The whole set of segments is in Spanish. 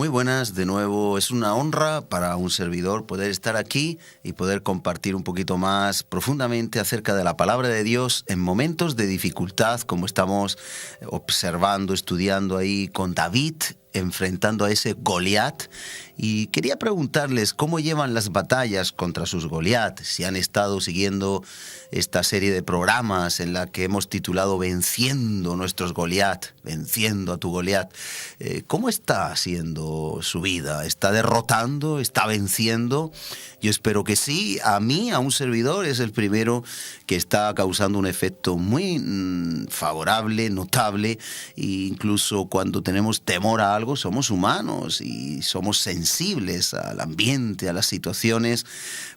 Muy buenas, de nuevo, es una honra para un servidor poder estar aquí y poder compartir un poquito más profundamente acerca de la palabra de Dios en momentos de dificultad, como estamos observando, estudiando ahí con David, enfrentando a ese Goliat. Y quería preguntarles cómo llevan las batallas contra sus Goliat, si han estado siguiendo esta serie de programas en la que hemos titulado Venciendo nuestros Goliat, venciendo a tu Goliat. ¿Cómo está siendo su vida? ¿Está derrotando? ¿Está venciendo? Yo espero que sí. A mí, a un servidor, es el primero que está causando un efecto muy favorable, notable. E incluso cuando tenemos temor a algo, somos humanos y somos sensibles al ambiente, a las situaciones.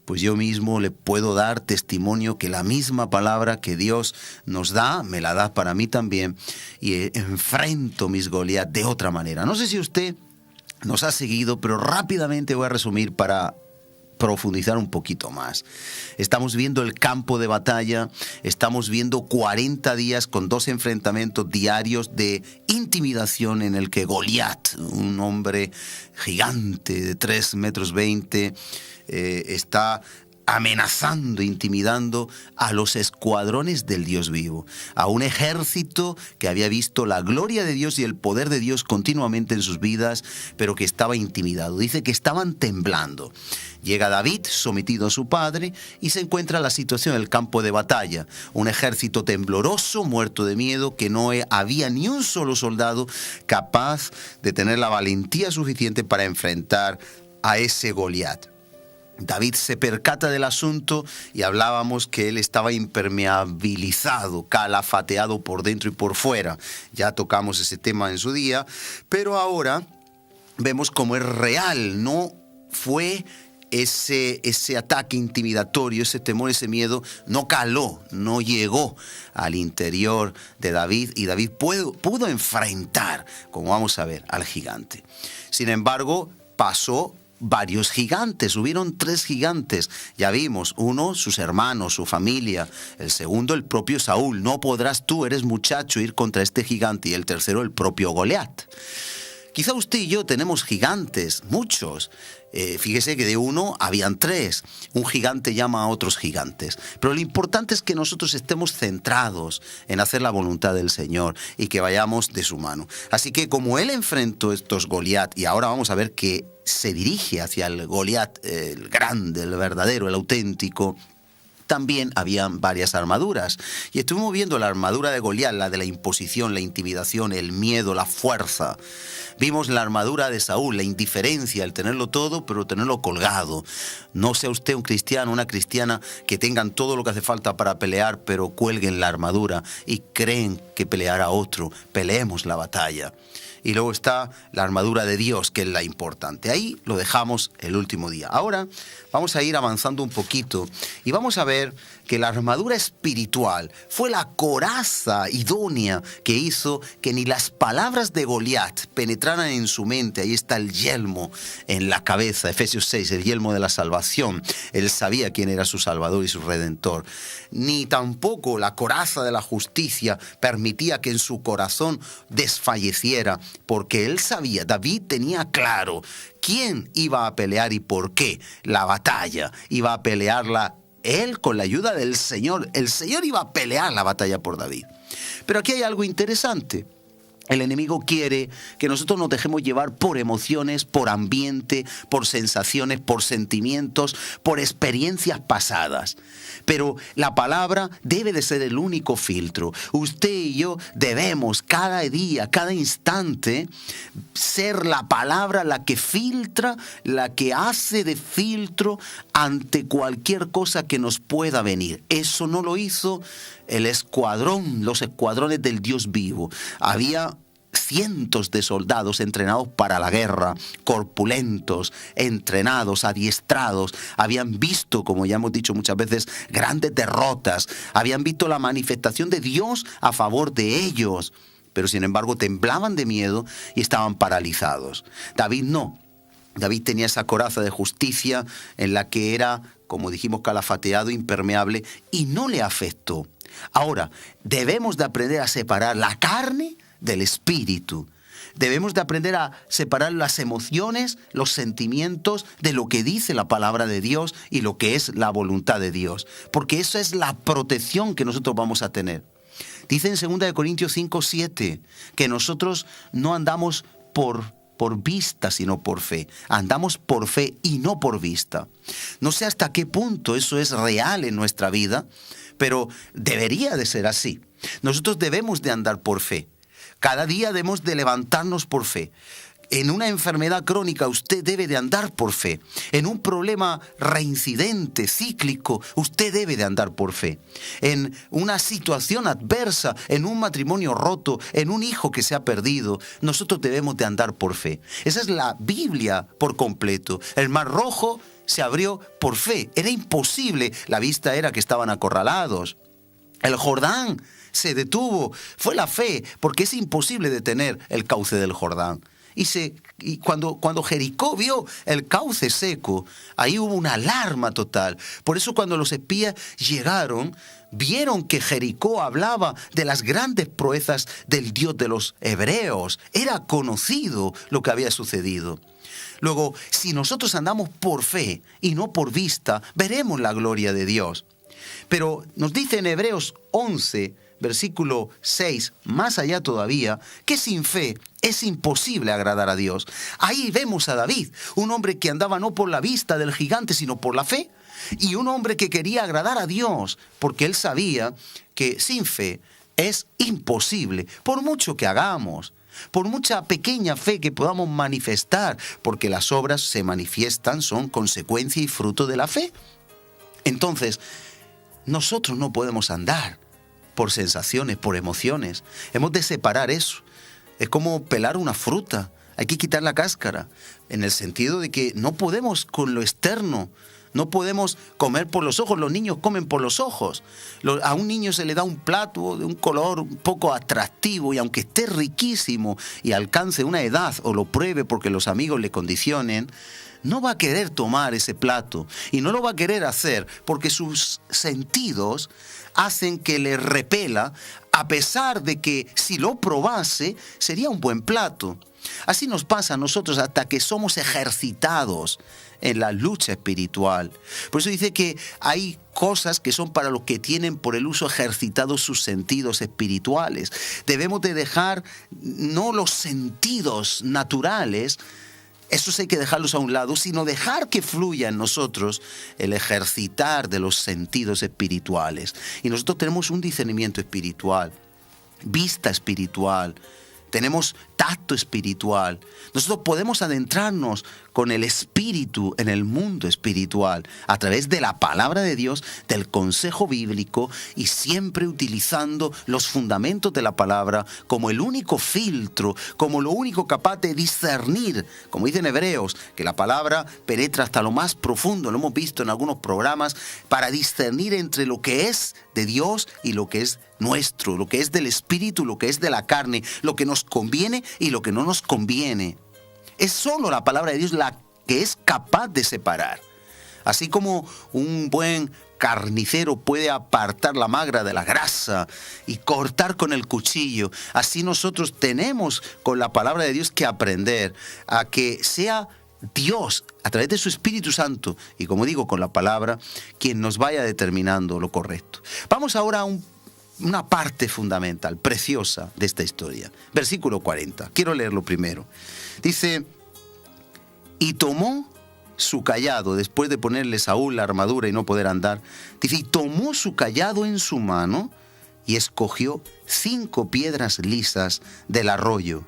Pues yo mismo le puedo dar testimonio que la misma palabra que Dios nos da, me la da para mí también, y enfrento mis Goliat de otra manera. No sé si usted nos ha seguido, pero rápidamente voy a resumir para profundizar un poquito más. Estamos viendo el campo de batalla, estamos viendo 40 días con 2 enfrentamientos diarios de intimidación en el que Goliat, un hombre gigante de 3,20 metros, está amenazando, intimidando a los escuadrones del Dios vivo, a un ejército que había visto la gloria de Dios y el poder de Dios continuamente en sus vidas, pero que estaba intimidado. Dice que estaban temblando. Llega David, sometido a su padre, y se encuentra la situación en el campo de batalla. Un ejército tembloroso, muerto de miedo, que no había ni un solo soldado capaz de tener la valentía suficiente para enfrentar a ese Goliat. David se percata del asunto y hablábamos que él estaba impermeabilizado, calafateado por dentro y por fuera. Ya tocamos ese tema en su día, pero ahora vemos cómo es real, no fue ese ataque intimidatorio, ese temor, ese miedo, no caló, no llegó al interior de David, y David pudo enfrentar, como vamos a ver, al gigante. Sin embargo, pasó varios gigantes, hubieron 3 gigantes, ya vimos, uno, sus hermanos, su familia, el segundo, el propio Saúl, no podrás tú, eres muchacho, ir contra este gigante, y el tercero, el propio Goliat. Quizá usted y yo tenemos gigantes, muchos. Fíjese que de uno habían 3. Un gigante llama a otros gigantes. Pero lo importante es que nosotros estemos centrados en hacer la voluntad del Señor y que vayamos de su mano. Así que como él enfrentó estos Goliat, y ahora vamos a ver que se dirige hacia el Goliat, el grande, el verdadero, el auténtico, también habían varias armaduras. Y estuvimos viendo la armadura de Goliat, la de la imposición, la intimidación, el miedo, la fuerza. Vimos la armadura de Saúl, la indiferencia, el tenerlo todo, pero tenerlo colgado. No sea usted un cristiano, una cristiana que tengan todo lo que hace falta para pelear, pero cuelguen la armadura y creen que peleará otro. Peleemos la batalla. Y luego está la armadura de Dios, que es la importante. Ahí lo dejamos el último día. Ahora vamos a ir avanzando un poquito y vamos a ver que la armadura espiritual fue la coraza idónea que hizo que ni las palabras de Goliat penetraran en su mente. Ahí está el yelmo en la cabeza, Efesios 6, el yelmo de la salvación. Él sabía quién era su Salvador y su Redentor. Ni tampoco la coraza de la justicia permitía que en su corazón desfalleciera, porque él sabía, David tenía claro quién iba a pelear y por qué la batalla. Iba a pelearla él con la ayuda del Señor. El Señor iba a pelear la batalla por David. Pero aquí hay algo interesante. El enemigo quiere que nosotros nos dejemos llevar por emociones, por ambiente, por sensaciones, por sentimientos, por experiencias pasadas. Pero la palabra debe de ser el único filtro. Usted y yo debemos cada día, cada instante, ser la palabra la que filtra, la que hace de filtro ante cualquier cosa que nos pueda venir. Eso no lo hizo el escuadrón, los escuadrones del Dios vivo. Había cientos de soldados entrenados para la guerra, corpulentos, entrenados, adiestrados. Habían visto, como ya hemos dicho muchas veces, grandes derrotas. Habían visto la manifestación de Dios a favor de ellos. Pero sin embargo temblaban de miedo y estaban paralizados. David no. David tenía esa coraza de justicia en la que era, como dijimos, calafateado, impermeable, y no le afectó. Ahora, debemos de aprender a separar la carne del espíritu. Debemos de aprender a separar las emociones, los sentimientos de lo que dice la palabra de Dios y lo que es la voluntad de Dios. Porque esa es la protección que nosotros vamos a tener. Dice en 2 Corintios 5:7 que nosotros no andamos por vista, sino por fe. Andamos por fe y no por vista. No sé hasta qué punto eso es real en nuestra vida, pero debería de ser así. Nosotros debemos de andar por fe. Cada día debemos de levantarnos por fe. En una enfermedad crónica usted debe de andar por fe. En un problema reincidente, cíclico, usted debe de andar por fe. En una situación adversa, en un matrimonio roto, en un hijo que se ha perdido, nosotros debemos de andar por fe. Esa es la Biblia por completo. El Mar Rojo se abrió por fe. Era imposible. La vista era que estaban acorralados. El Jordán se detuvo. Fue la fe, porque es imposible detener el cauce del Jordán. Y cuando Jericó vio el cauce seco, ahí hubo una alarma total. Por eso cuando los espías llegaron, vieron que Jericó hablaba de las grandes proezas del Dios de los hebreos. Era conocido lo que había sucedido. Luego, si nosotros andamos por fe y no por vista, veremos la gloria de Dios. Pero nos dice en Hebreos 11, versículo 6, más allá todavía, que sin fe es imposible agradar a Dios. Ahí vemos a David, un hombre que andaba no por la vista del gigante, sino por la fe, y un hombre que quería agradar a Dios, porque él sabía que sin fe es imposible, por mucho que hagamos, por mucha pequeña fe que podamos manifestar, porque las obras se manifiestan, son consecuencia y fruto de la fe. Entonces, nosotros no podemos andar por sensaciones, por emociones. Hemos de separar eso. Es como pelar una fruta. Hay que quitar la cáscara, en el sentido de que no podemos con lo externo. No podemos comer por los ojos. Los niños comen por los ojos. A un niño se le da un plato de un color un poco atractivo y aunque esté riquísimo y alcance una edad o lo pruebe porque los amigos le condicionen, no va a querer tomar ese plato y no lo va a querer hacer porque sus sentidos hacen que le repela, a pesar de que si lo probase sería un buen plato. Así nos pasa a nosotros hasta que somos ejercitados en la lucha espiritual. Por eso dice que hay cosas que son para los que tienen por el uso ejercitado sus sentidos espirituales. Debemos de dejar no los sentidos naturales, esos hay que dejarlos a un lado, sino dejar que fluya en nosotros el ejercitar de los sentidos espirituales. Y nosotros tenemos un discernimiento espiritual, vista espiritual, tenemos tacto espiritual. Nosotros podemos adentrarnos con el espíritu en el mundo espiritual a través de la palabra de Dios, del consejo bíblico y siempre utilizando los fundamentos de la palabra como el único filtro, como lo único capaz de discernir, como dicen Hebreos, que la palabra penetra hasta lo más profundo, lo hemos visto en algunos programas, para discernir entre lo que es de Dios y lo que es nuestro, lo que es del espíritu, lo que es de la carne, lo que nos conviene y lo que no nos conviene. Es solo la palabra de Dios la que es capaz de separar. Así como un buen carnicero puede apartar la magra de la grasa y cortar con el cuchillo, así nosotros tenemos con la palabra de Dios que aprender a que sea Dios, a través de su Espíritu Santo, y como digo, con la palabra, quien nos vaya determinando lo correcto. Vamos ahora a una parte fundamental, preciosa de esta historia. Versículo 40. Quiero leerlo primero. Dice, y tomó su cayado, después de ponerle Saúl la armadura y no poder andar, dice, y tomó su cayado en su mano y escogió 5 piedras lisas del arroyo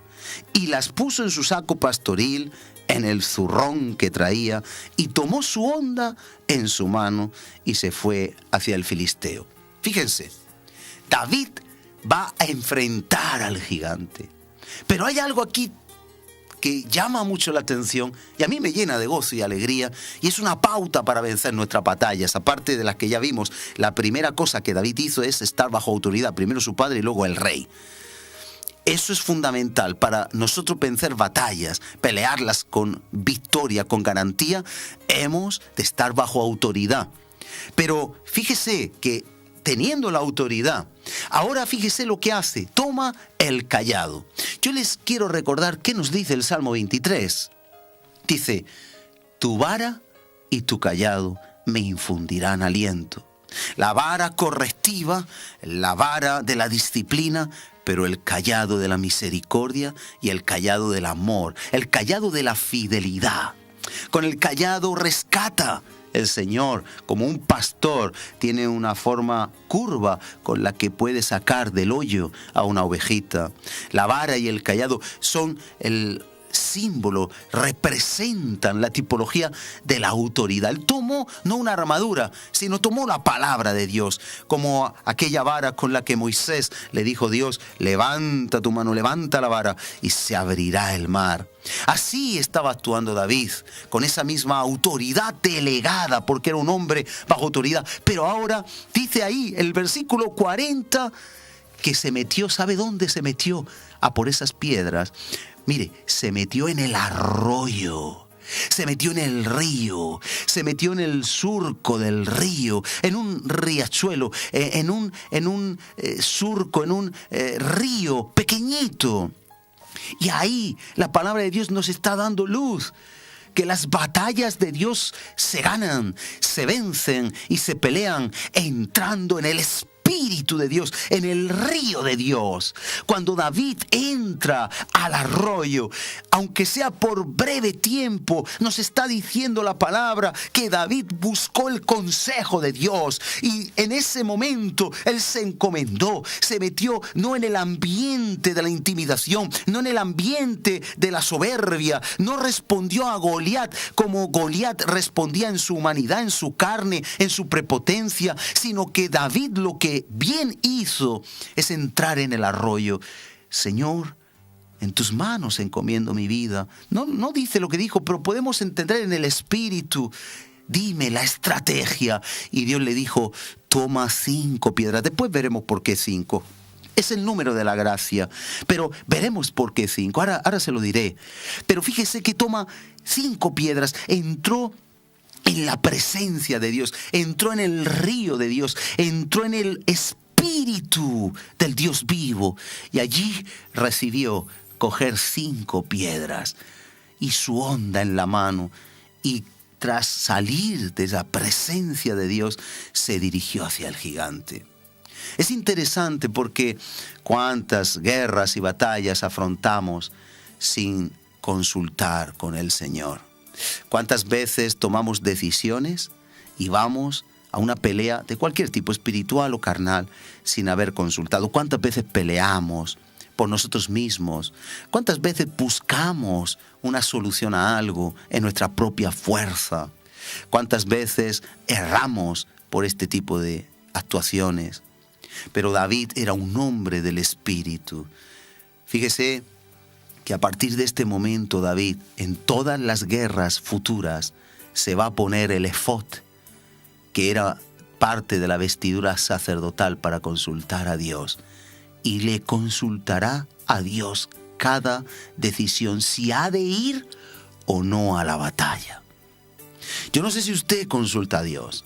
y las puso en su saco pastoril, en el zurrón que traía, y tomó su honda en su mano y se fue hacia el filisteo. Fíjense, David va a enfrentar al gigante. Pero hay algo aquí que llama mucho la atención y a mí me llena de gozo y alegría, y es una pauta para vencer nuestras batallas. Aparte de las que ya vimos, la primera cosa que David hizo es estar bajo autoridad, primero su padre y luego el rey. Eso es fundamental para nosotros vencer batallas, pelearlas con victoria, con garantía. Hemos de estar bajo autoridad. Pero fíjese que teniendo la autoridad, ahora fíjese lo que hace. Toma el cayado. Yo les quiero recordar qué nos dice el Salmo 23. Dice, tu vara y tu cayado me infundirán aliento. La vara correctiva, la vara de la disciplina, pero el cayado de la misericordia y el cayado del amor, el cayado de la fidelidad. Con el cayado rescata. El Señor, como un pastor, tiene una forma curva con la que puede sacar del hoyo a una ovejita. La vara y el cayado son el símbolo, representan la tipología de la autoridad. Él tomó no una armadura, sino tomó la palabra de Dios, como aquella vara con la que Moisés le dijo Dios, levanta tu mano, levanta la vara y se abrirá el mar. Así estaba actuando David, con esa misma autoridad delegada, porque era un hombre bajo autoridad. Pero ahora dice ahí el versículo 40 que se metió, ¿sabe dónde se metió? A por esas piedras. Mire, se metió en el arroyo, se metió en el río, se metió en el surco del río, en un riachuelo, en un surco, en un río pequeñito. Y ahí la palabra de Dios nos está dando luz. Que las batallas de Dios se ganan, se vencen y se pelean entrando en el Espíritu de Dios, en el río de Dios. Cuando David entra al arroyo, aunque sea por breve tiempo, nos está diciendo la palabra que David buscó el consejo de Dios y en ese momento él se encomendó, se metió no en el ambiente de la intimidación, no en el ambiente de la soberbia, no respondió a Goliat como Goliat respondía en su humanidad, en su carne, en su prepotencia, sino que David lo que bien hizo es entrar en el arroyo. Señor, en tus manos encomiendo mi vida. No dice lo que dijo, pero podemos entender en el espíritu. Dime la estrategia. Y Dios le dijo, toma 5 piedras. Después veremos por qué 5. Es el número de la gracia, pero veremos por qué 5. Ahora se lo diré. Pero fíjese que toma 5 piedras. Entró en la presencia de Dios, entró en el río de Dios, entró en el Espíritu del Dios vivo y allí recibió coger 5 piedras y su honda en la mano, y tras salir de la presencia de Dios se dirigió hacia el gigante. Es interesante porque cuántas guerras y batallas afrontamos sin consultar con el Señor. ¿Cuántas veces tomamos decisiones y vamos a una pelea de cualquier tipo, espiritual o carnal, sin haber consultado? ¿Cuántas veces peleamos por nosotros mismos? ¿Cuántas veces buscamos una solución a algo en nuestra propia fuerza? ¿Cuántas veces erramos por este tipo de actuaciones? Pero David era un hombre del Espíritu. Fíjese que a partir de este momento David, en todas las guerras futuras, se va a poner el efod, que era parte de la vestidura sacerdotal, para consultar a Dios. Y le consultará a Dios cada decisión, si ha de ir o no a la batalla. Yo no sé si usted consulta a Dios.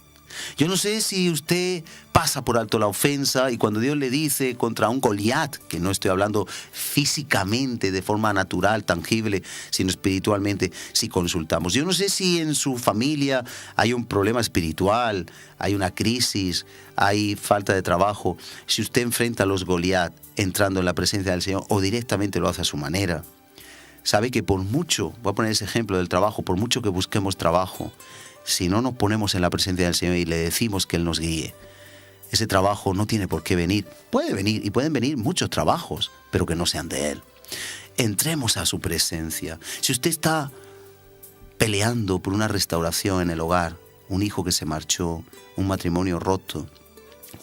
Yo no sé si usted pasa por alto la ofensa y cuando Dios le dice contra un Goliat, que no estoy hablando físicamente de forma natural, tangible, sino espiritualmente, si consultamos. Yo no sé si en su familia hay un problema espiritual, hay una crisis, hay falta de trabajo. Si usted enfrenta a los Goliat entrando en la presencia del Señor o directamente lo hace a su manera, sabe que por mucho, voy a poner ese ejemplo del trabajo, por mucho que busquemos trabajo, si no nos ponemos en la presencia del Señor y le decimos que Él nos guíe, ese trabajo no tiene por qué venir. Puede venir y pueden venir muchos trabajos, pero que no sean de Él. Entremos a su presencia. Si usted está peleando por una restauración en el hogar, un hijo que se marchó, un matrimonio roto,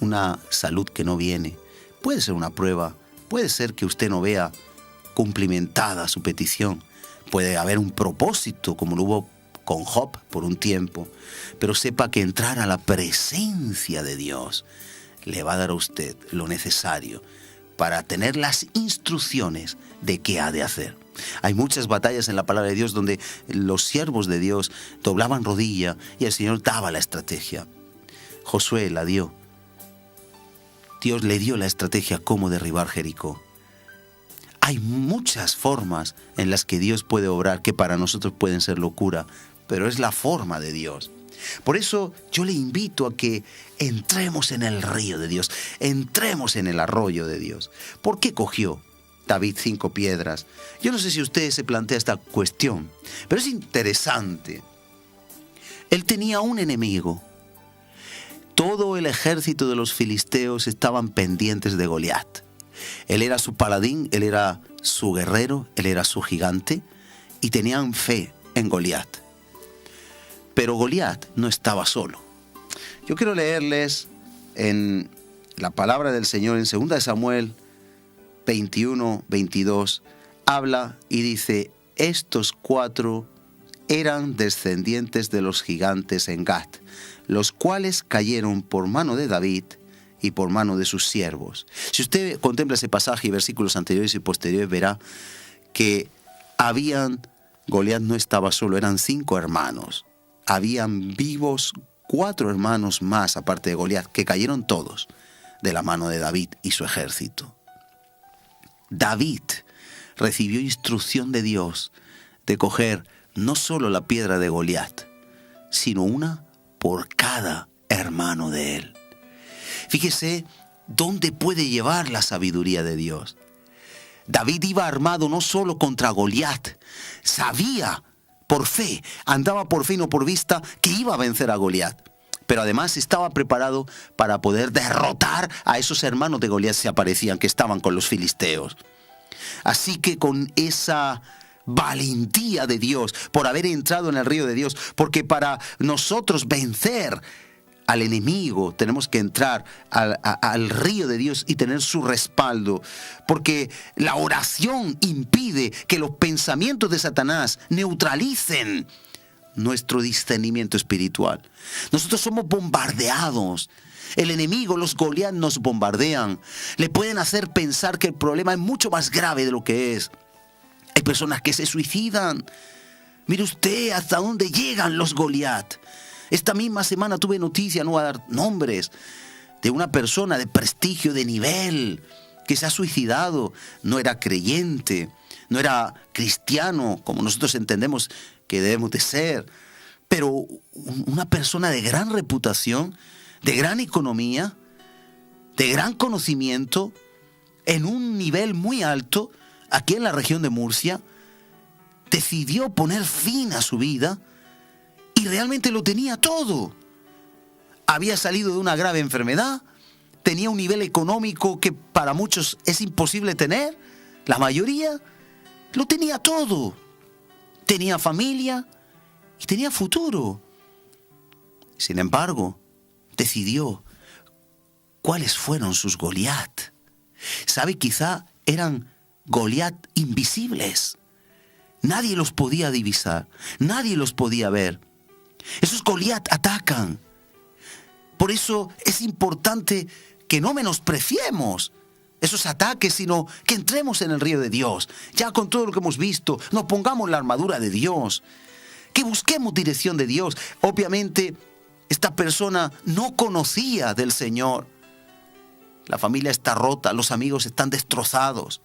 una salud que no viene, puede ser una prueba, puede ser que usted no vea cumplimentada su petición, puede haber un propósito como lo hubo con Job por un tiempo, pero sepa que entrar a la presencia de Dios le va a dar a usted lo necesario para tener las instrucciones de qué ha de hacer. Hay muchas batallas en la palabra de Dios donde los siervos de Dios doblaban rodilla y el Señor daba la estrategia. Josué la dio. Dios le dio la estrategia cómo derribar Jericó. Hay muchas formas en las que Dios puede obrar que para nosotros pueden ser locura, pero es la forma de Dios. Por eso yo le invito a que entremos en el río de Dios, entremos en el arroyo de Dios. ¿Por qué cogió David 5 piedras? Yo no sé si usted se plantea esta cuestión, pero es interesante. Él tenía un enemigo. Todo el ejército de los filisteos estaban pendientes de Goliat. Él era su paladín, él era su guerrero, él era su gigante, y tenían fe en Goliat. Pero Goliat no estaba solo. Yo quiero leerles en la palabra del Señor en 2 Samuel 21, 22. Habla y dice: estos 4 eran descendientes de los gigantes en Gat, los cuales cayeron por mano de David y por mano de sus siervos. Si usted contempla ese pasaje y versículos anteriores y posteriores, verá que Goliat no estaba solo, eran 5 hermanos. Habían vivos 4 hermanos más, aparte de Goliat, que cayeron todos de la mano de David y su ejército. David recibió instrucción de Dios de coger no solo la piedra de Goliat, sino una por cada hermano de él. Fíjese dónde puede llevar la sabiduría de Dios. David iba armado no solo contra Goliat, sabía por fe, andaba por fe y no por vista, que iba a vencer a Goliat. Pero además estaba preparado para poder derrotar a esos hermanos de Goliat si aparecían, que estaban con los filisteos. Así que con esa valentía de Dios, por haber entrado en el río de Dios, porque para nosotros vencer al enemigo tenemos que entrar al río de Dios y tener su respaldo, porque la oración impide que los pensamientos de Satanás neutralicen nuestro discernimiento espiritual. Nosotros somos bombardeados. El enemigo, los Goliat, nos bombardean. Le pueden hacer pensar que el problema es mucho más grave de lo que es. Hay personas que se suicidan. Mire usted hasta dónde llegan los Goliat. Esta misma semana tuve noticia, no voy a dar nombres, de una persona de prestigio, de nivel, que se ha suicidado. No era creyente, no era cristiano, como nosotros entendemos que debemos de ser, pero una persona de gran reputación, de gran economía, de gran conocimiento, en un nivel muy alto, aquí en la región de Murcia, decidió poner fin a su vida y realmente lo tenía todo. Había salido de una grave enfermedad, tenía un nivel económico que para muchos es imposible tener, la mayoría lo tenía todo. Tenía familia y tenía futuro. Sin embargo, decidió cuáles fueron sus Goliat. ¿Sabe? Quizá eran Goliat invisibles. Nadie los podía divisar, nadie los podía ver. Esos Goliat atacan. Por eso es importante que no menospreciemos esos ataques, sino que entremos en el río de Dios. Ya con todo lo que hemos visto, nos pongamos la armadura de Dios, que busquemos dirección de Dios. Obviamente, esta persona no conocía del Señor. La familia está rota, los amigos están destrozados.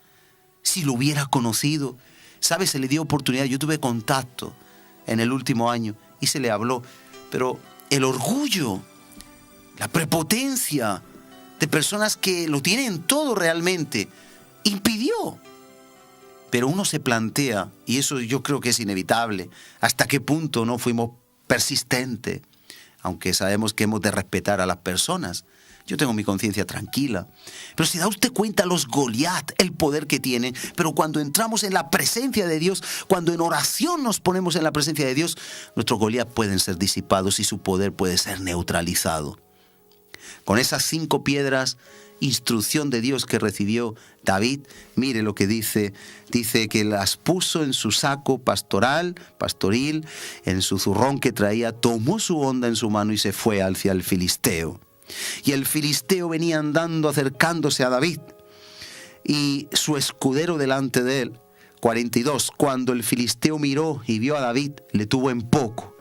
Si lo hubiera conocido, ¿sabe? Se le dio oportunidad. Yo tuve contacto en el último año y se le habló, pero el orgullo, la prepotencia de personas que lo tienen todo realmente, impidió. Pero uno se plantea, y eso yo creo que es inevitable, hasta qué punto no fuimos persistentes, aunque sabemos que hemos de respetar a las personas. Yo tengo mi conciencia tranquila. Pero si da usted cuenta los Goliat, el poder que tienen, pero cuando entramos en la presencia de Dios, cuando en oración nos ponemos en la presencia de Dios, nuestros Goliat pueden ser disipados y su poder puede ser neutralizado. Con esas 5 piedras, instrucción de Dios que recibió David, mire lo que dice. Dice que las puso en su saco pastoril, en su zurrón que traía, tomó su honda en su mano y se fue hacia el filisteo. Y el filisteo venía andando, acercándose a David, y su escudero delante de él. 42. Cuando el filisteo miró y vio a David, le tuvo en poco,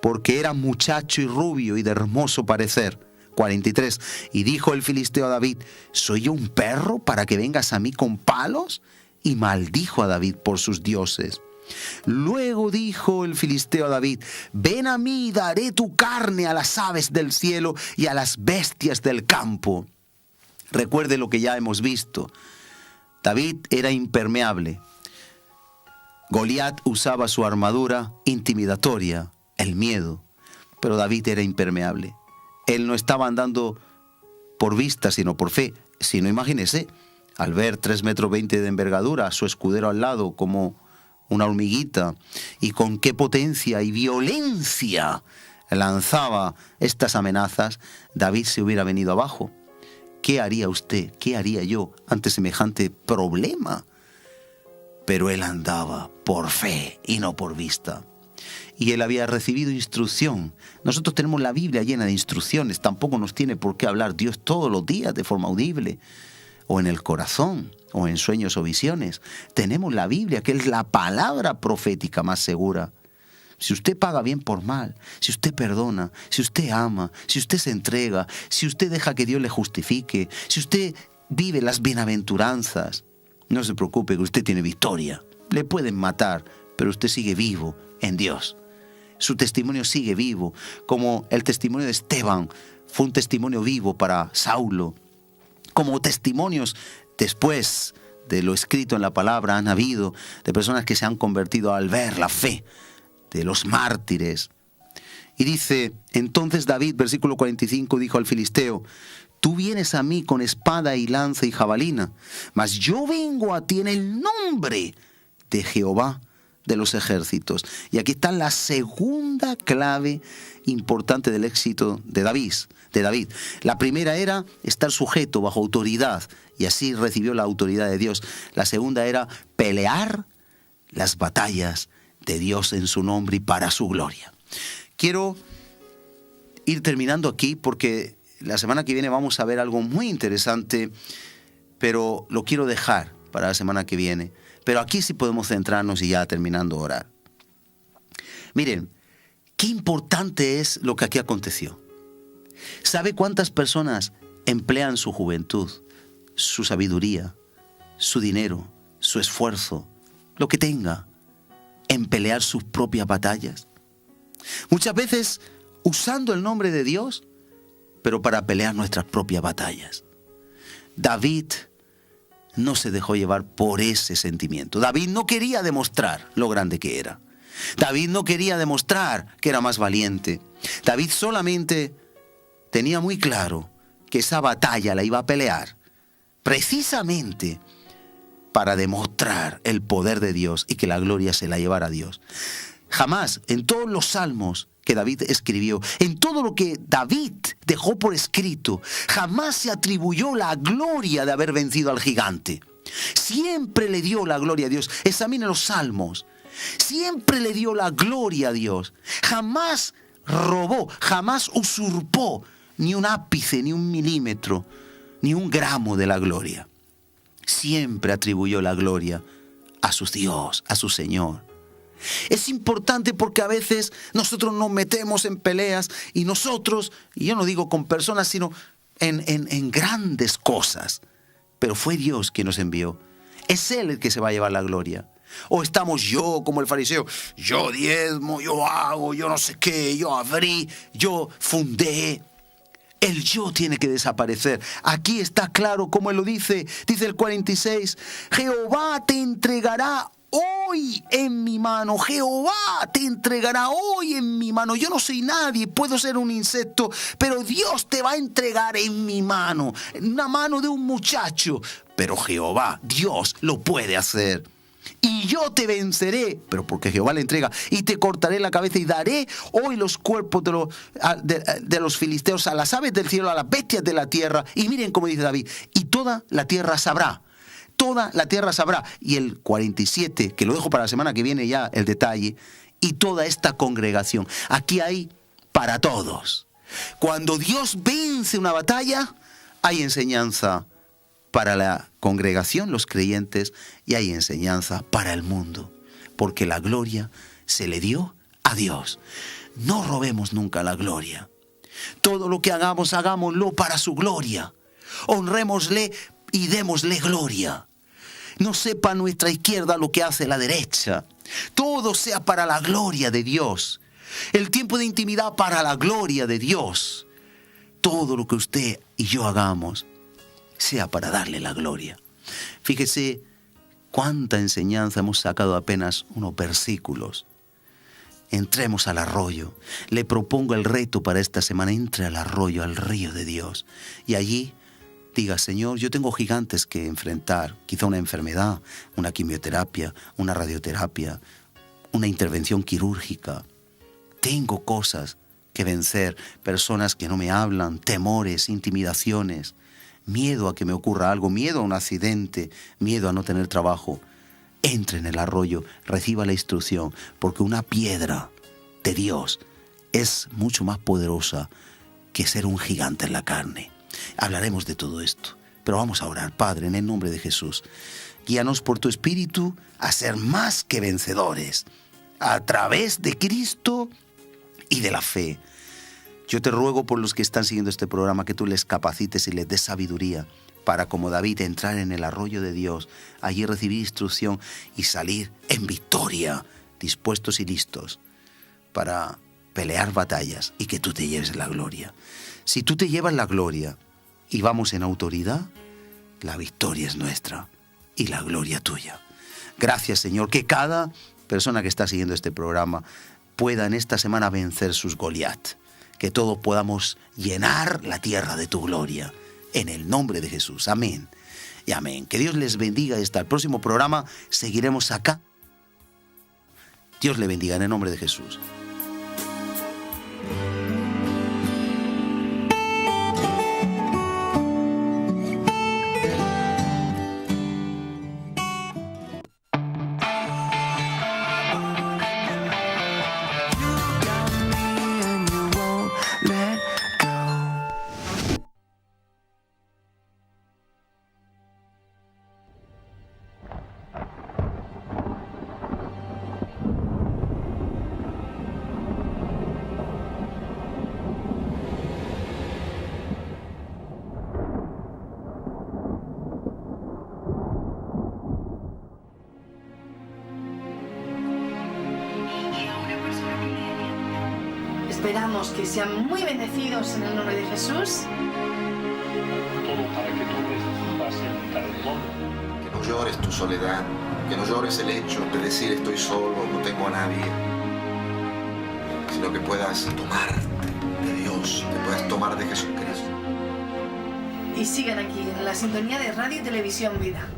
porque era muchacho y rubio y de hermoso parecer. 43. Y dijo el filisteo a David: ¿soy yo un perro para que vengas a mí con palos? Y maldijo a David por sus dioses. Luego dijo el filisteo a David: ven a mí y daré tu carne a las aves del cielo y a las bestias del campo. Recuerde lo que ya hemos visto. David era impermeable. Goliat usaba su armadura intimidatoria, el miedo, pero David era impermeable. Él no estaba andando por vista, sino por fe. Sino, imagínese, al ver 3,20 metros de envergadura, su escudero al lado como una hormiguita, y con qué potencia y violencia lanzaba estas amenazas, David se hubiera venido abajo. ¿Qué haría usted? ¿Qué haría yo ante semejante problema? Pero él andaba por fe y no por vista. Y él había recibido instrucción. Nosotros tenemos la Biblia llena de instrucciones. Tampoco nos tiene por qué hablar Dios todos los días de forma audible, o en el corazón, o en sueños o visiones. Tenemos la Biblia, que es la palabra profética más segura. Si usted paga bien por mal, si usted perdona, si usted ama, si usted se entrega, si usted deja que Dios le justifique, si usted vive las bienaventuranzas, no se preocupe, que usted tiene victoria. Le pueden matar, pero usted sigue vivo en Dios. Su testimonio sigue vivo, como el testimonio de Esteban fue un testimonio vivo para Saulo. Como testimonios después de lo escrito en la palabra han habido de personas que se han convertido al ver la fe de los mártires. Y dice, entonces David, versículo 45, dijo al filisteo: tú vienes a mí con espada y lanza y jabalina, mas yo vengo a ti en el nombre de Jehová de los ejércitos. Y aquí está la segunda clave importante del éxito de David. La primera era estar sujeto bajo autoridad, y así recibió la autoridad de Dios. La segunda era pelear las batallas de Dios en su nombre y para su gloria. Quiero ir terminando aquí porque la semana que viene vamos a ver algo muy interesante, pero lo quiero dejar para la semana que viene. Pero aquí sí podemos centrarnos y ya terminando orar. Miren, qué importante es lo que aquí aconteció. ¿Sabe cuántas personas emplean su juventud, su sabiduría, su dinero, su esfuerzo, lo que tenga, en pelear sus propias batallas? Muchas veces usando el nombre de Dios, pero para pelear nuestras propias batallas. David no se dejó llevar por ese sentimiento. David no quería demostrar lo grande que era. David no quería demostrar que era más valiente. David solamente tenía muy claro que esa batalla la iba a pelear precisamente para demostrar el poder de Dios y que la gloria se la llevara a Dios. Jamás, en todos los salmos que David escribió, en todo lo que David dejó por escrito, jamás se atribuyó la gloria de haber vencido al gigante. Siempre le dio la gloria a Dios. Examine los salmos. Siempre le dio la gloria a Dios. Jamás robó, jamás usurpó ni un ápice, ni un milímetro, ni un gramo de la gloria. Siempre atribuyó la gloria a su Dios, a su Señor. Es importante porque a veces nosotros nos metemos en peleas y nosotros, y yo no digo con personas, sino en grandes cosas. Pero fue Dios quien nos envió. Es Él el que se va a llevar la gloria. O estamos yo como el fariseo, yo diezmo, yo hago, yo no sé qué, yo abrí, yo fundé. El yo tiene que desaparecer. Aquí está claro como Él lo dice. Dice el 46, Jehová te entregará hoy en mi mano. Jehová te entregará hoy en mi mano. Yo no soy nadie, puedo ser un insecto, pero Dios te va a entregar en mi mano, en una mano de un muchacho. Pero Jehová, Dios, lo puede hacer. Y yo te venceré, pero porque Jehová le entrega, y te cortaré la cabeza y daré hoy los cuerpos de los filisteos a las aves del cielo, a las bestias de la tierra. Y miren cómo dice David, y toda la tierra sabrá. Toda la tierra sabrá. Y el 47, que lo dejo para la semana que viene ya el detalle, y toda esta congregación. Aquí hay para todos. Cuando Dios vence una batalla, hay enseñanza para la congregación, los creyentes, y hay enseñanza para el mundo, porque la gloria se le dio a Dios. No robemos nunca la gloria. Todo lo que hagamos, hagámoslo para su gloria. Honrémosle y démosle gloria. No sepa nuestra izquierda lo que hace la derecha. Todo sea para la gloria de Dios. El tiempo de intimidad para la gloria de Dios. Todo lo que usted y yo hagamos sea para darle la gloria. Fíjese cuánta enseñanza hemos sacado apenas unos versículos. Entremos al arroyo. Le propongo el reto para esta semana. Entre al arroyo, al río de Dios. Y allí diga: Señor, yo tengo gigantes que enfrentar. Quizá una enfermedad, una quimioterapia, una radioterapia, una intervención quirúrgica. Tengo cosas que vencer. Personas que no me hablan, temores, intimidaciones, miedo a que me ocurra algo, miedo a un accidente, miedo a no tener trabajo. Entre en el arroyo, reciba la instrucción, porque una piedra de Dios es mucho más poderosa que ser un gigante en la carne. Hablaremos de todo esto, pero vamos a orar. Padre, en el nombre de Jesús, guíanos por tu Espíritu a ser más que vencedores a través de Cristo y de la fe. Yo te ruego por los que están siguiendo este programa que tú les capacites y les des sabiduría para, como David, entrar en el arroyo de Dios, allí recibir instrucción y salir en victoria, dispuestos y listos para pelear batallas y que tú te lleves la gloria. Si tú te llevas la gloria y vamos en autoridad, la victoria es nuestra y la gloria tuya. Gracias, Señor, que cada persona que está siguiendo este programa pueda en esta semana vencer sus Goliat, que todos podamos llenar la tierra de tu gloria. En el nombre de Jesús. Amén y amén. Que Dios les bendiga. Hasta el próximo programa seguiremos acá. Dios le bendiga en el nombre de Jesús. Esperamos que sean muy bendecidos en el nombre de Jesús. Todo para que tú puedas enfrentar el mundo. Que no llores tu soledad, que no llores el hecho de decir estoy solo, no tengo a nadie, sino que puedas tomarte de Dios, que puedas tomar de Jesucristo. Y sigan aquí en la sintonía de Radio y Televisión Vida.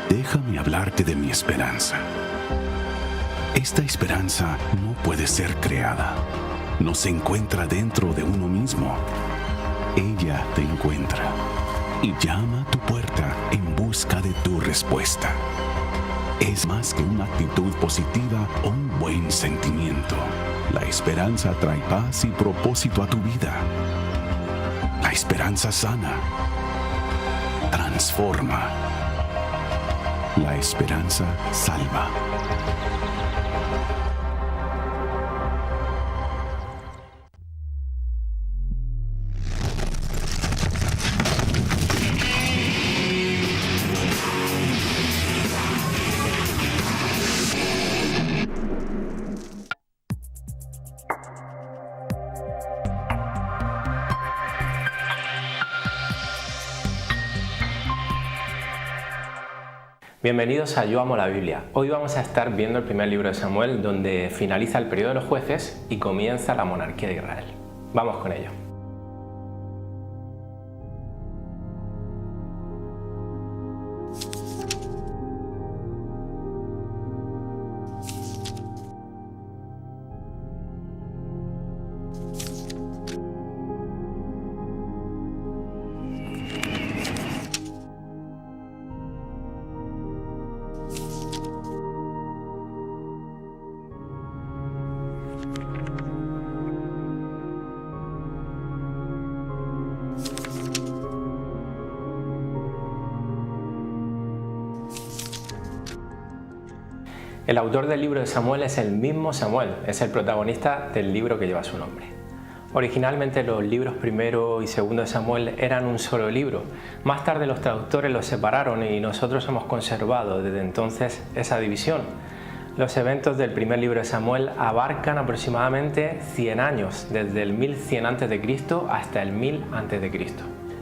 Déjame hablarte de mi esperanza. Esta esperanza no puede ser creada. No se encuentra dentro de uno mismo. Ella te encuentra y llama a tu puerta en busca de tu respuesta. es más que una actitud positiva o un buen sentimiento. La esperanza trae paz y propósito a tu vida. La esperanza sana, transforma. La esperanza salva. Bienvenidos a Yo Amo la Biblia. Hoy vamos a estar viendo el primer libro de Samuel, donde finaliza el periodo de los jueces y comienza la monarquía de Israel. Vamos con ello. El autor del libro de Samuel es el mismo Samuel, es el protagonista del libro que lleva su nombre. Originalmente los libros primero y segundo de Samuel eran un solo libro. Más tarde los traductores los separaron y nosotros hemos conservado desde entonces esa división. Los eventos del primer libro de Samuel abarcan aproximadamente 100 años, desde el 1100 a.C. hasta el 1000 a.C.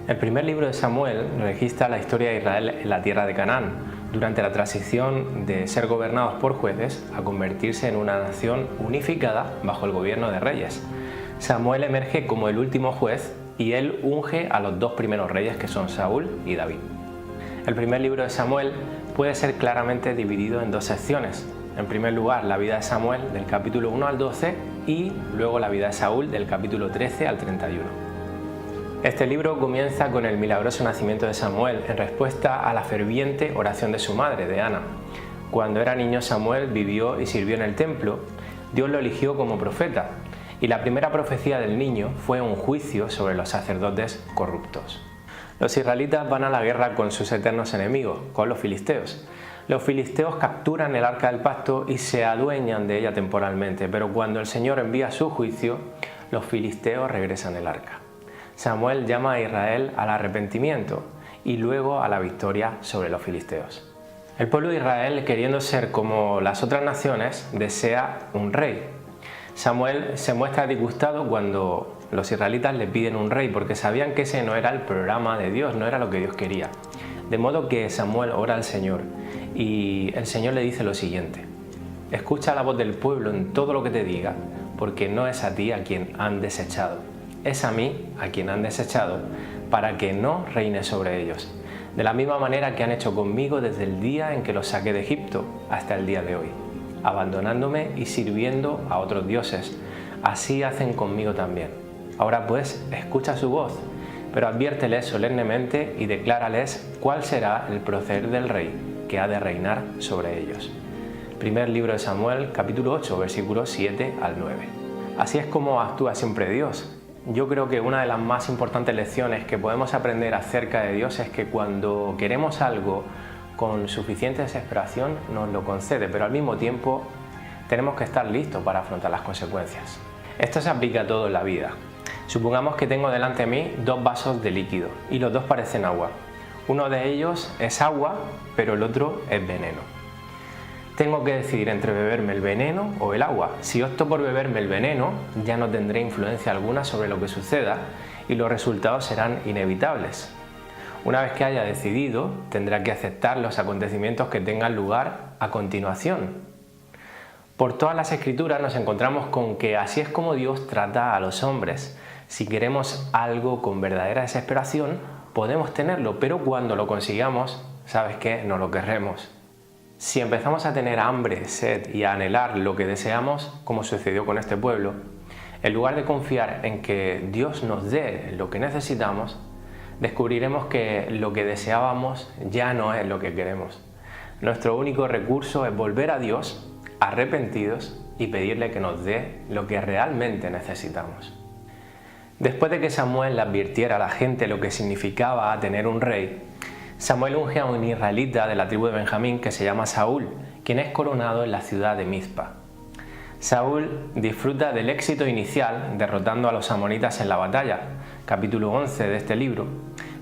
El primer libro de Samuel registra la historia de Israel en la tierra de Canaán, durante la transición de ser gobernados por jueces a convertirse en una nación unificada bajo el gobierno de reyes. Samuel emerge como el último juez y él unge a los dos primeros reyes, que son Saúl y David. El primer libro de Samuel puede ser claramente dividido en dos secciones. En primer lugar, la vida de Samuel del capítulo 1 al 12 y luego la vida de Saúl del capítulo 13 al 31. Este libro comienza con el milagroso nacimiento de Samuel en respuesta a la ferviente oración de su madre, de Ana. Cuando era niño, Samuel vivió y sirvió en el templo. Dios lo eligió como profeta y la primera profecía del niño fue un juicio sobre los sacerdotes corruptos. Los israelitas van a la guerra con sus eternos enemigos, con los filisteos. Los filisteos capturan el arca del pacto y se adueñan de ella temporalmente, pero cuando el Señor envía su juicio, los filisteos regresan el arca. Samuel llama a Israel al arrepentimiento y luego a la victoria sobre los filisteos. El pueblo de Israel, queriendo ser como las otras naciones, desea un rey. Samuel se muestra disgustado cuando los israelitas le piden un rey, porque sabían que ese no era el programa de Dios, no era lo que Dios quería. De modo que Samuel ora al Señor y el Señor le dice lo siguiente: escucha la voz del pueblo en todo lo que te diga, porque no es a ti a quien han desechado. Es a mí a quien han desechado, para que no reine sobre ellos, de la misma manera que han hecho conmigo desde el día en que los saqué de Egipto hasta el día de hoy, abandonándome y sirviendo a otros dioses. Así hacen conmigo también. Ahora pues, escucha su voz, pero adviérteles solemnemente y declárales cuál será el proceder del rey que ha de reinar sobre ellos. Primer libro de Samuel, capítulo 8, versículos 7 al 9. Así es como actúa siempre Dios. Yo creo que una de las más importantes lecciones que podemos aprender acerca de Dios es que cuando queremos algo con suficiente desesperación nos lo concede, pero al mismo tiempo tenemos que estar listos para afrontar las consecuencias. Esto se aplica a todo en la vida. Supongamos que tengo delante de mí dos vasos de líquido y los dos parecen agua. Uno de ellos es agua, pero el otro es veneno. Tengo que decidir entre beberme el veneno o el agua. Si opto por beberme el veneno, ya no tendré influencia alguna sobre lo que suceda y los resultados serán inevitables. Una vez que haya decidido, tendrá que aceptar los acontecimientos que tengan lugar a continuación. Por todas las Escrituras nos encontramos con que así es como Dios trata a los hombres. Si queremos algo con verdadera desesperación, podemos tenerlo, pero cuando lo consigamos, ¿sabes qué? No lo querremos. Si empezamos a tener hambre, sed y a anhelar lo que deseamos, como sucedió con este pueblo, en lugar de confiar en que Dios nos dé lo que necesitamos, descubriremos que lo que deseábamos ya no es lo que queremos. Nuestro único recurso es volver a Dios, arrepentidos, y pedirle que nos dé lo que realmente necesitamos. Después de que Samuel le advirtiera a la gente lo que significaba tener un rey, Samuel unge a un israelita de la tribu de Benjamín que se llama Saúl, quien es coronado en la ciudad de Mizpa. Saúl disfruta del éxito inicial derrotando a los amonitas en la batalla, capítulo 11 de este libro,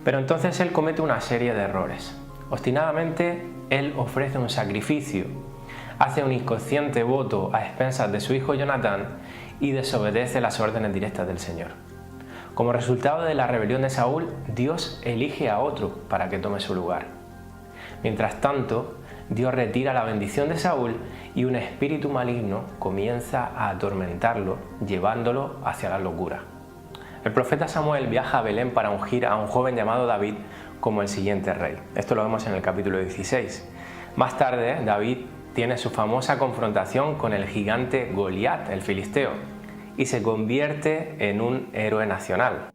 pero entonces él comete una serie de errores. Obstinadamente, él ofrece un sacrificio, hace un inconsciente voto a expensas de su hijo Jonatán y desobedece las órdenes directas del Señor. Como resultado de la rebelión de Saúl, Dios elige a otro para que tome su lugar. Mientras tanto, Dios retira la bendición de Saúl y un espíritu maligno comienza a atormentarlo, llevándolo hacia la locura. El profeta Samuel viaja a Belén para ungir a un joven llamado David como el siguiente rey. Esto lo vemos en el capítulo 16. Más tarde, David tiene su famosa confrontación con el gigante Goliat, el filisteo, y se convierte en un héroe nacional.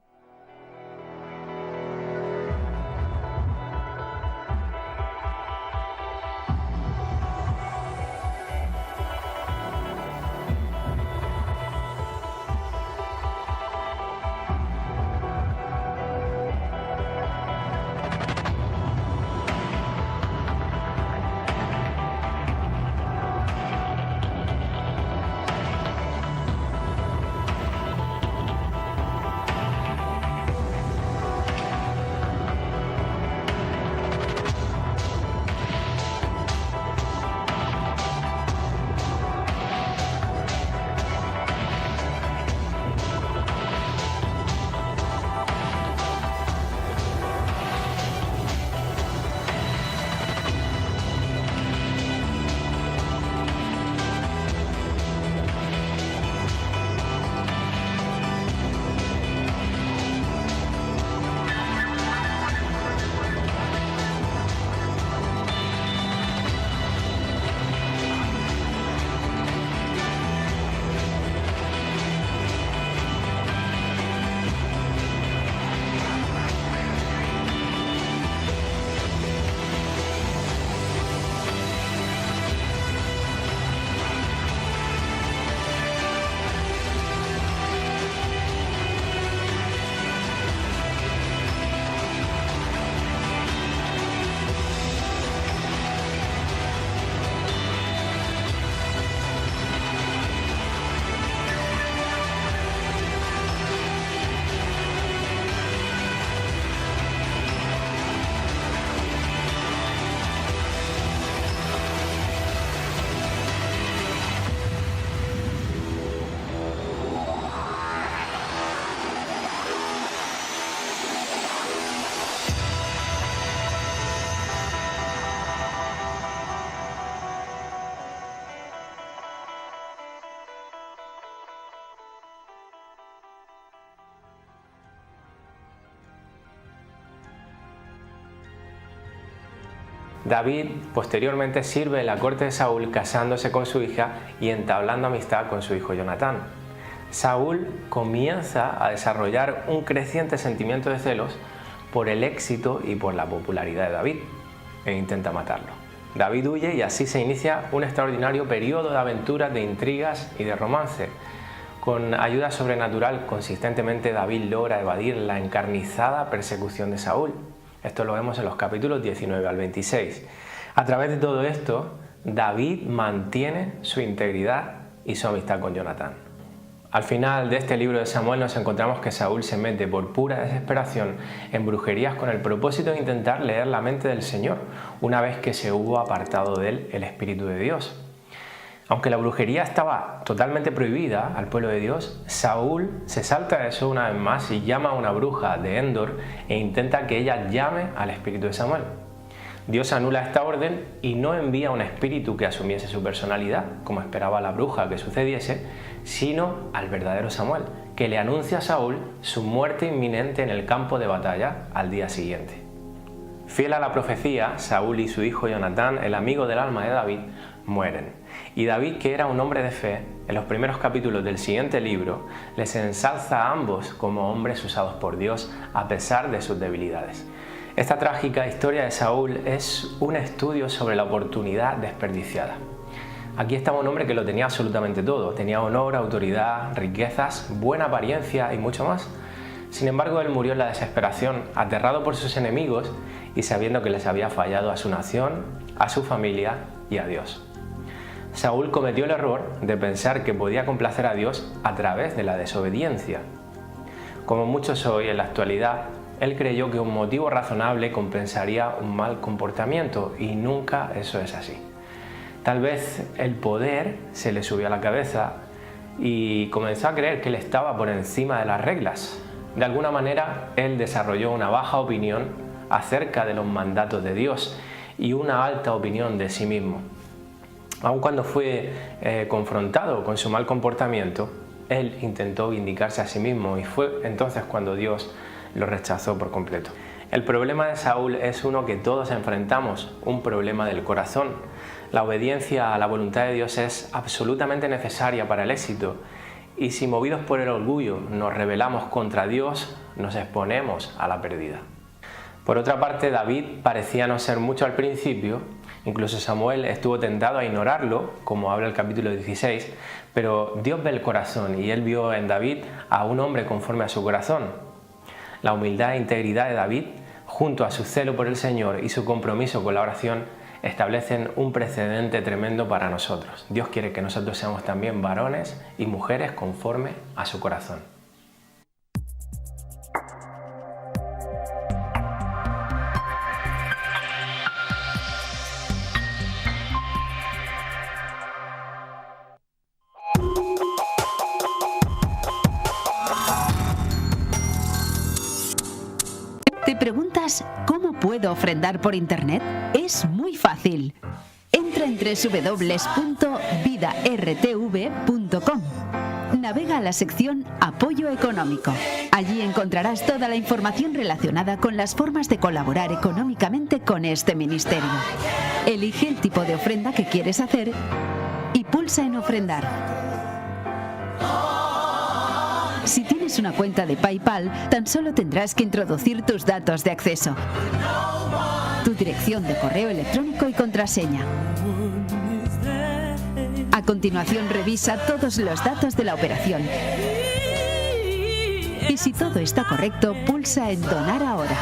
David posteriormente sirve en la corte de Saúl casándose con su hija y entablando amistad con su hijo Jonatán. Saúl comienza a desarrollar un creciente sentimiento de celos por el éxito y por la popularidad de David e intenta matarlo. David huye y así se inicia un extraordinario periodo de aventuras, de intrigas y de romance. Con ayuda sobrenatural, consistentemente David logra evadir la encarnizada persecución de Saúl. Esto lo vemos en los capítulos 19 al 26. A través de todo esto, David mantiene su integridad y su amistad con Jonatán. Al final de este libro de Samuel nos encontramos que Saúl se mete por pura desesperación en brujerías con el propósito de intentar leer la mente del Señor, una vez que se hubo apartado de él el Espíritu de Dios. Aunque la brujería estaba totalmente prohibida al pueblo de Dios, Saúl se salta eso una vez más y llama a una bruja de Endor e intenta que ella llame al espíritu de Samuel. Dios anula esta orden y no envía un espíritu que asumiese su personalidad, como esperaba la bruja que sucediese, sino al verdadero Samuel, que le anuncia a Saúl su muerte inminente en el campo de batalla al día siguiente. Fiel a la profecía, Saúl y su hijo Jonatán, el amigo del alma de David, mueren. Y David, que era un hombre de fe, en los primeros capítulos del siguiente libro, les ensalza a ambos como hombres usados por Dios a pesar de sus debilidades. Esta trágica historia de Saúl es un estudio sobre la oportunidad desperdiciada. Aquí estaba un hombre que lo tenía absolutamente todo. Tenía honor, autoridad, riquezas, buena apariencia y mucho más. Sin embargo, él murió en la desesperación, aterrado por sus enemigos y sabiendo que les había fallado a su nación, a su familia y a Dios. Saúl cometió el error de pensar que podía complacer a Dios a través de la desobediencia. Como muchos hoy en la actualidad, él creyó que un motivo razonable compensaría un mal comportamiento y nunca eso es así. Tal vez el poder se le subió a la cabeza y comenzó a creer que él estaba por encima de las reglas. De alguna manera, él desarrolló una baja opinión acerca de los mandatos de Dios y una alta opinión de sí mismo. Aun cuando fue confrontado con su mal comportamiento, él intentó vindicarse a sí mismo y fue entonces cuando Dios lo rechazó por completo. El problema de Saúl es uno que todos enfrentamos, un problema del corazón. La obediencia a la voluntad de Dios es absolutamente necesaria para el éxito y si movidos por el orgullo nos rebelamos contra Dios, nos exponemos a la pérdida. Por otra parte, David parecía no ser mucho al principio, incluso Samuel estuvo tentado a ignorarlo, como habla el capítulo 16, pero Dios ve el corazón y él vio en David a un hombre conforme a su corazón. La humildad e integridad de David, junto a su celo por el Señor y su compromiso con la oración, establecen un precedente tremendo para nosotros. Dios quiere que nosotros seamos también varones y mujeres conforme a su corazón. ¿Te preguntas cómo puedo ofrendar por internet? Es muy fácil. Entra en www.vidartv.com. Navega a la sección Apoyo Económico. Allí encontrarás toda la información relacionada con las formas de colaborar económicamente con este ministerio. Elige el tipo de ofrenda que quieres hacer y pulsa en ofrendar. Si tienes una cuenta de PayPal, tan solo tendrás que introducir tus datos de acceso, tu dirección de correo electrónico y contraseña. A continuación, revisa todos los datos de la operación. Y si todo está correcto, pulsa en Donar ahora.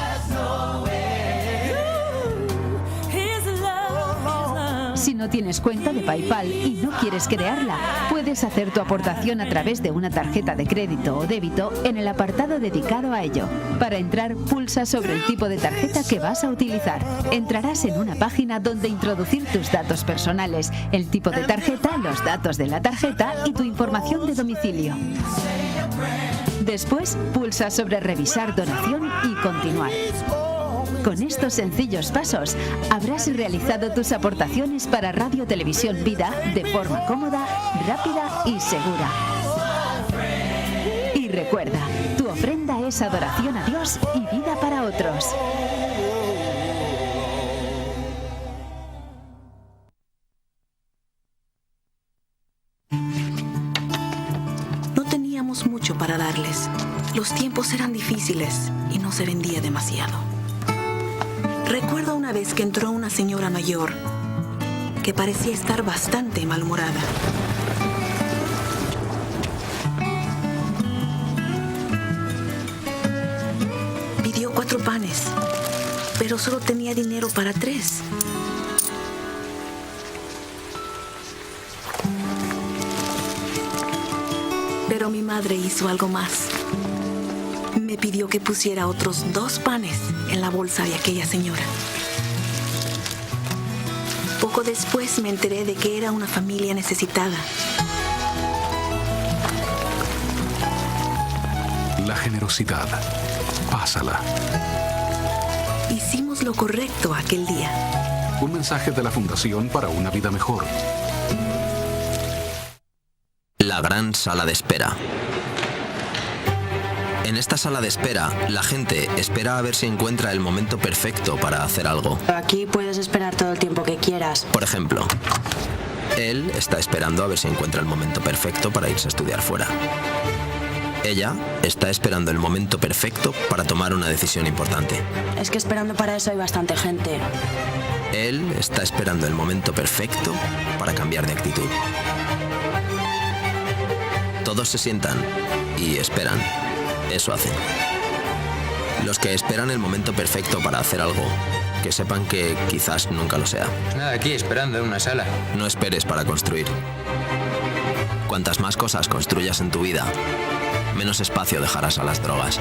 Si no tienes cuenta de PayPal y no quieres crearla, puedes hacer tu aportación a través de una tarjeta de crédito o débito en el apartado dedicado a ello. Para entrar, pulsa sobre el tipo de tarjeta que vas a utilizar. Entrarás en una página donde introducir tus datos personales, el tipo de tarjeta, los datos de la tarjeta y tu información de domicilio. Después, pulsa sobre Revisar donación y Continuar. Con estos sencillos pasos, habrás realizado tus aportaciones para Radio Televisión Vida de forma cómoda, rápida y segura. Y recuerda, tu ofrenda es adoración a Dios y vida para otros. No teníamos mucho para darles. Los tiempos eran difíciles y no se vendía demasiado. Recuerdo una vez que entró una señora mayor que parecía estar bastante malhumorada. Pidió 4 panes, pero solo tenía dinero para 3. Pero mi madre hizo algo más. Me pidió que pusiera otros 2 panes en la bolsa de aquella señora. Poco después me enteré de que era una familia necesitada. La generosidad. Pásala. Hicimos lo correcto aquel día. Un mensaje de la Fundación para una Vida Mejor. La gran sala de espera. En esta sala de espera, la gente espera a ver si encuentra el momento perfecto para hacer algo. Aquí puedes esperar todo el tiempo que quieras. Por ejemplo, él está esperando a ver si encuentra el momento perfecto para irse a estudiar fuera. Ella está esperando el momento perfecto para tomar una decisión importante. Es que esperando para eso hay bastante gente. Él está esperando el momento perfecto para cambiar de actitud. Todos se sientan y esperan. Eso hacen. Los que esperan el momento perfecto para hacer algo, que sepan que quizás nunca lo sea. Nada, aquí esperando en una sala. No esperes para construir. Cuantas más cosas construyas en tu vida, menos espacio dejarás a las drogas.